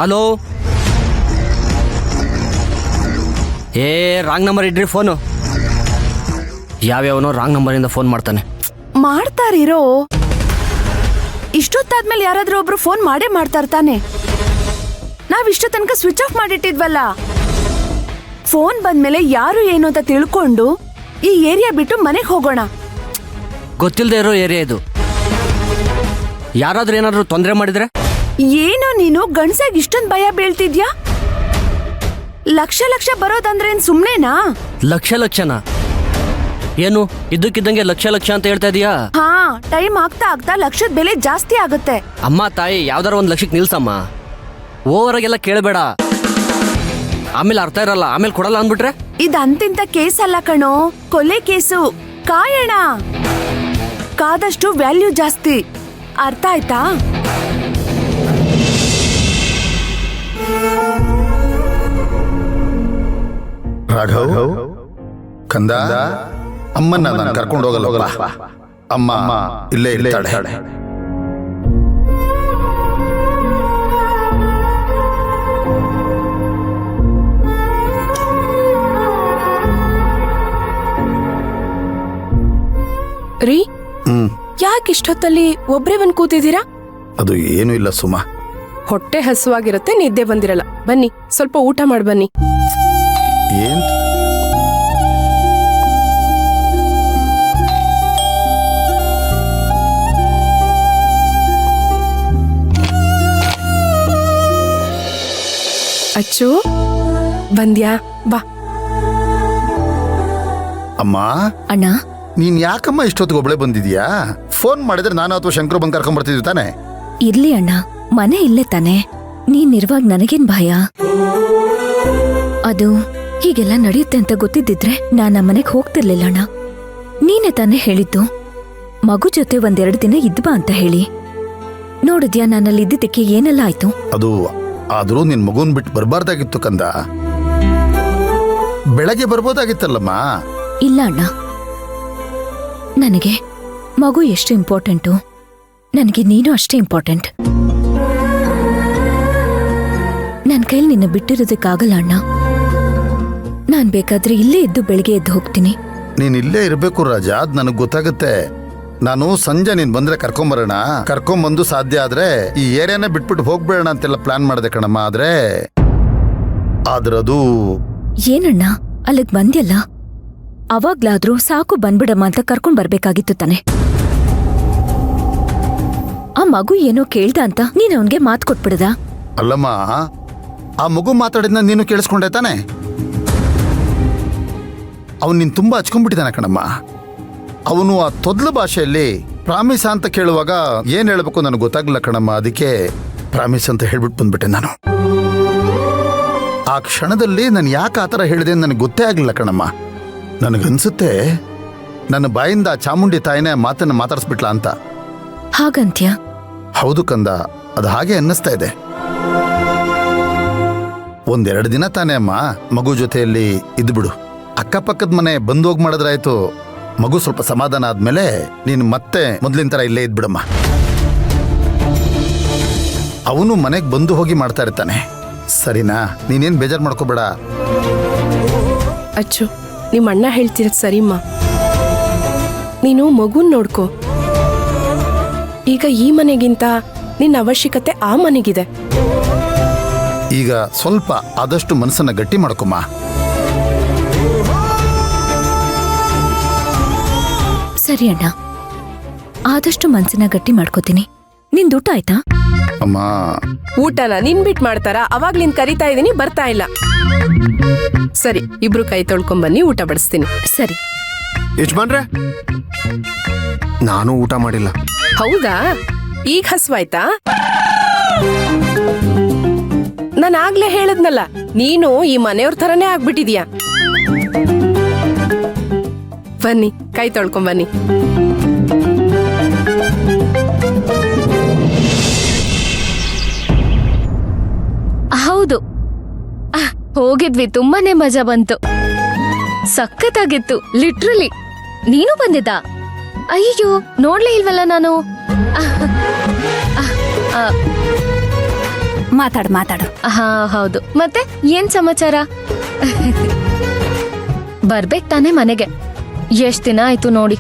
Hello. Wrong number ಇಡ್ರಿ phone. ಯಾವ್ಯಾವನೋ wrong ನಂಬರಿಂದ phone ಮಾಡ್ತಾನೆ. ಮಾಡ್ತಾರಿರೋ. ಇಷ್ಟೊತ್ತಾದ್ಮೇಲೆ ಯಾರಾದ್ರೂ ಒಬ್ರು ಫೋನ್ ಮಾಡೇ ಮಾಡ್ತಾರ ತಾನೆ. ನಾವಿಷ್ಟು ತನಕ ಸ್ವಿಚ್ ಆಫ್ ಮಾಡಿಟ್ಟಿದ್ವಲ್ಲ. ಫೋನ್ ಬಂದ್ಮೇಲೆ ಯಾರು ಏನು ಅಂತ ತಿಳ್ಕೊಂಡು ಈ ಏರಿಯಾ ಬಿಟ್ಟು ಮನೆಗೆ ಹೋಗೋಣ. ಗೊತ್ತಿಲ್ಲದೆ ಇರೋ ಏರಿಯಾ ಇದು. ಯಾರಾದ್ರೂ ಏನಾದ್ರೂ ತೊಂದರೆ ಮಾಡಿದ್ರೆ? ಏನೋ ನೀನು ಗಂಡ್ಸಾಗಿ ಇಷ್ಟೊಂದು ಭಯ ಬೀಳ್ತಿದ್ಯಾ? ಲಕ್ಷ ಲಕ್ಷ ಬರೋದಂದ್ರೇನ್ ಸುಮ್ನೆನಾ? ಲಕ್ಷನಾ? ಏನು ಇದ್ದಕ್ಕಿದ್ದಂಗೆ ಲಕ್ಷ ಅಂತ ಹೇಳ್ತಾ ಇದೀಯಾ? ಹಾ, ಟೈಮ್ ಆಗ್ತಾ ಆಗ್ತಾ ಲಕ್ಷದ ಬೆಲೆ ಜಾಸ್ತಿ ಆಗುತ್ತೆ. ಅಮ್ಮ ತಾಯಿ, ಯಾವ್ದಾರ ಒಂದ್ ಲಕ್ಷಕ್ಕೆ ನಿಲ್ಸಮ್ಮ. ಓವರಾಗೆಲ್ಲ ಕೇಳಬೇಡ, ಆಮೇಲೆ ಅರ್ಥ ಇರಲ್ಲ, ಆಮೇಲೆ ಕೊಡಲ್ಲ ಅಂದ್ಬಿಟ್ರೆ. ಇದಂತಿಂತ ಕೇಸ್ ಅಲ್ಲ ಕಣೋ, ಕೊಲೆ ಕೇಸು. ಕಾಯಣ, ಕಾದಷ್ಟು ವ್ಯಾಲ್ಯೂ ಜಾಸ್ತಿ. ಅರ್ಥ ಆಯ್ತಾ? ರಾಘವ್, ಕಂದ, ಅಮ್ಮನ್ನ ನಾನು ಕರ್ಕೊಂಡು ಹೋಗಲ್ಲ. ಅಮ್ಮ ಇಲ್ಲೇ ಇರ್ತಾಳೆ. ರೀ, ಯಾಕೆ ಇಷ್ಟೊತ್ತಲ್ಲಿ ಒಬ್ರೇ ಬಂದ್ ಕೂತಿದ್ದೀರಾ? ಅದು ಏನು ಇಲ್ಲ ಸುಮಾ, ಹೊಟ್ಟೆ ಹಸುವಾಗಿರುತ್ತೆ, ನಿದ್ದೆ ಬಂದಿರಲ್ಲ. ಬನ್ನಿ, ಸ್ವಲ್ಪ ಊಟ ಮಾಡಿ ಬನ್ನಿ. ಏನ್ ಅಚ್ಚು, ಬಂದ್ಯಾ? ಬಾ. ಅಮ್ಮ. ಅಣ್ಣ, ನೀನ್ ಯಾಕಮ್ಮ ಇಷ್ಟೊತ್ತಿಗೆ ಒಬ್ಳೆ ಬಂದಿದ್ಯಾ? ಫೋನ್ ಮಾಡಿದ್ರೆ ನಾನು ಅಥವಾ ಶಂಕರ್ ಬಂದ್ ಕರ್ಕೊಂಡ್ ಬರ್ತಿದ್ವಿ ತಾನೆ? ಇರ್ಲಿ ಅಣ್ಣ, ಮನೆ ಇಲ್ಲೇ ತಾನೆ. ನೀನಿರುವಾಗ ನನಗೇನ್ ಭಯ? ಅದು ಹೀಗೆಲ್ಲ ನಡೆಯುತ್ತೆ ಅಂತ ಗೊತ್ತಿದ್ದಿದ್ರೆ ನಾನ್ ಮನೆಗೆ ಹೋಗ್ತಿರ್ಲಿಲ್ಲ ಅಣ್ಣ. ನೀನೇ ತಾನೇ ಹೇಳಿದ್ದು ಮಗು ಜೊತೆ 1-2 ದಿನ ಇದ್ಬಾ ಅಂತ ಹೇಳಿ. ನೋಡಿದ್ಯಾ ನಾನಲ್ಲಿ ಇದ್ದಿದ್ದಕ್ಕೆ ಏನೆಲ್ಲ ಆಯ್ತು? ಅದು ಆದ್ರೂ ನಿನ್ ಮಗುನ್ ಬಿಟ್ಟು ಬರ್ಬಾರ್ದಾಗಿತ್ತು ಕಂದ. ಬೆಳಗ್ಗೆ ಬರ್ಬೋದಾಗಿತ್ತಲ್ಲಮ್ಮ. ಇಲ್ಲ ಅಣ್ಣ, ನನಗೆ ಮಗು ಎಷ್ಟು ಇಂಪಾರ್ಟೆಂಟು, ನನಗೆ ನೀನು ಅಷ್ಟೇ ಇಂಪಾರ್ಟೆಂಟ್. ನನ್ನ ಕೈಲಿ ನಿನ್ನ ಬಿಟ್ಟಿರೋದಕ್ಕಾಗಲ್ಲ ಅಣ್ಣ. ನಾನ್ ಬೇಕಾದ್ರೆ ಇಲ್ಲೇ ಇದ್ದು ಬೆಳಿಗ್ಗೆ ಎದ್ದು ಹೋಗ್ತೀನಿ. ನೀನ್ ಇಲ್ಲೇ ಇರ್ಬೇಕು ರಾಜ, ಅದ್ ನನಗ್ ಗೊತ್ತಾಗುತ್ತೆ. ನಾನು ಸಂಜೆ ನೀನ್ ಬಂದ್ರೆ ಕರ್ಕೊಂಬರೋಣ, ಕರ್ಕೊಂಬಂದು ಸಾಧ್ಯ ಆದ್ರೆ ಈ ಏರಿಯಾನೇ ಬಿಟ್ಬಿಟ್ಟು ಹೋಗ್ಬೇಡ ಅಂತೆಲ್ಲ ಪ್ಲಾನ್ ಮಾಡಿದೆ ಕಣಮ್ಮ. ಆದ್ರದು ಏನಣ್ಣ, ಅಲ್ಲಿಗ್ ಬಂದ್ಯಲ್ಲ, ಅವಾಗ್ಲಾದ್ರೂ ಸಾಕು ಬಂದ್ಬಿಡಮ್ಮ ಅಂತ ಕರ್ಕೊಂಡ್ ಬರ್ಬೇಕಾಗಿತ್ತು ತಾನೆ. ಆ ಮಗು ಏನೋ ಕೇಳ್ದ ಅಂತ ನೀನ್ ಅವನ್ಗೆ ಮಾತು ಕೊಟ್ಬಿಡದ? ಅಲ್ಲಮ್ಮ, ಆ ಮಗು ಮಾತಾಡಿದ್ನ ನೀನು ಕೇಳಿಸ್ಕೊಂಡೆ ತಾನೆ? ಅವನ್ ನೀನ್ ತುಂಬಾ ಹಚ್ಕೊಂಡ್ಬಿಟ್ಟಿದ್ದಾನೆ ಕಣಮ್ಮ. ಅವನು ಆ ತೊದ್ಲು ಭಾಷೆಯಲ್ಲಿ ಪ್ರಾಮಿಸ್ ಅಂತ ಕೇಳುವಾಗ ಏನ್ ಹೇಳ್ಬೇಕು ನನಗೆ ಗೊತ್ತಾಗ್ಲಿಲ್ಲ ಕಣಮ್ಮ. ಅದಕ್ಕೆ ಪ್ರಾಮಿಸ್ ಅಂತ ಹೇಳ್ಬಿಟ್ಟು ಬಂದ್ಬಿಟ್ಟೆ ನಾನು. ಆ ಕ್ಷಣದಲ್ಲಿ ನಾನು ಯಾಕೆ ಆ ಥರ ಹೇಳಿದೆ ನನಗೆ ಗೊತ್ತೇ ಆಗ್ಲಿಲ್ಲ ಕಣಮ್ಮ. ನನಗನ್ಸುತ್ತೆ ನನ್ನ ಬಾಯಿಂದ ಚಾಮುಂಡಿ ತಾಯಿನೇ ಮಾತನ್ನ ಮಾತಾಡಿಸ್ಬಿಟ್ಲಾ ಅಂತ. ಹಾಗಂತ್ಯ? ಹೌದು ಕಂದ, ಅದು ಹಾಗೆ ಅನ್ನಿಸ್ತಾ ಇದೆ. 1-2 ದಿನ ತಾನೇ ಅಮ್ಮ, ಮಗು ಜೊತೆಯಲ್ಲಿ ಇದ್ಬಿಡು. ಅಕ್ಕಪಕ್ಕದ ಮನೆ ಬಂದೋಗ್ ಮಾಡಿದ್ರಾಯ್ತು. ಮಗು ಸ್ವಲ್ಪ ಸಮಾಧಾನ ಆದ್ಮೇಲೆ ನೀನು ಮತ್ತೆ ಮೊದ್ಲಿನ ತರ ಇಲ್ಲೇ ಇದ್ಬಿಡಮ್ಮ. ಅವನು ಮನೆಗೆ ಬಂದು ಹೋಗಿ ಮಾಡ್ತಾ ಇರ್ತಾನೆ, ಸರಿನಾ? ನೀನೇನ್ ಬೇಜಾರು ಮಾಡ್ಕೋಬೇಡ. ಅಚ್ಚು, ನಿಮ್ಮ ಅಣ್ಣ ಹೇಳ್ತಿರೋದು ಸರಿಮ್ಮ. ನೀನು ಮಗುನ್ ನೋಡ್ಕೋ. ಈಗ ಈ ಮನೆಗಿಂತ ನಿನ್ನ ಅವಶ್ಯಕತೆ ಆ ಮನೆಗಿದೆ. ಈಗ ಸ್ವಲ್ಪ ಆದಷ್ಟು ಮನಸ್ಸನ್ನ ಗಟ್ಟಿ ಮಾಡ್ಕೊಮ್ಮ. ಸರಿ ಅಣ್ಣ, ಆದಷ್ಟು ಮನ್ಸನ್ನ ಗಟ್ಟಿ ಮಾಡ್ಕೋತೀನಿ. ನಿನ್ ಊಟ ಆಯ್ತಾ? ಅಮ್ಮ, ಊಟನ ನಿನ್ ಬಿಟ್ ಮಾಡ್ತಾರ? ಅವಾಗ್ಲಿನ್ ಕರಿತಾ ಇದೀನಿ, ಬರ್ತಾ ಇಲ್ಲ. ಸರಿ, ಇಬ್ರು ಕೈ ತೊಳ್ಕೊಂಬನ್ನಿ, ಊಟ ಬಡಿಸ್ತೀನಿ. ಸರಿ. ಯಜಮಾನ್ರೆ, ನಾನು ಊಟ ಮಾಡಿಲ್ಲ. ಹೌದಾ? ಈಗ ಹಸ್ವಾಯ್ತಾ? ನಾನು ಆಗ್ಲೇ ಹೇಳದ್ನಲ್ಲ, ನೀನು ಈ ಮನೆಯವ್ರ ಥರನೇ ಆಗ್ಬಿಟ್ಟಿದ್ಯಾ. ಬನ್ನಿ, ಕೈ ತೊಳ್ಕೊಂಬನ್ನಿ. ಹೌದು, ಹೋಗಿದ್ವಿ, ತುಂಬಾನೇ ಮಜಾ ಬಂತು. ಸಖತ್ತಾಗಿತ್ತು, ಲಿಟ್ರಲಿ. ನೀನು ಬಂದಿದ್ದ? ಅಯ್ಯೋ, ನೋಡ್ಲೇ ಇಲ್ವಲ್ಲ ನಾನು. ಮಾತಾಡು. ಹಾ ಹೌದು. ಮತ್ತೆ ಏನ್ ಸಮಾಚಾರ? ಬರ್ಬೇಕ್ ತಾನೇ ಮನೆಗೆ? ಎಷ್ಟ್ ದಿನ ಆಯ್ತು ನೋಡಿ.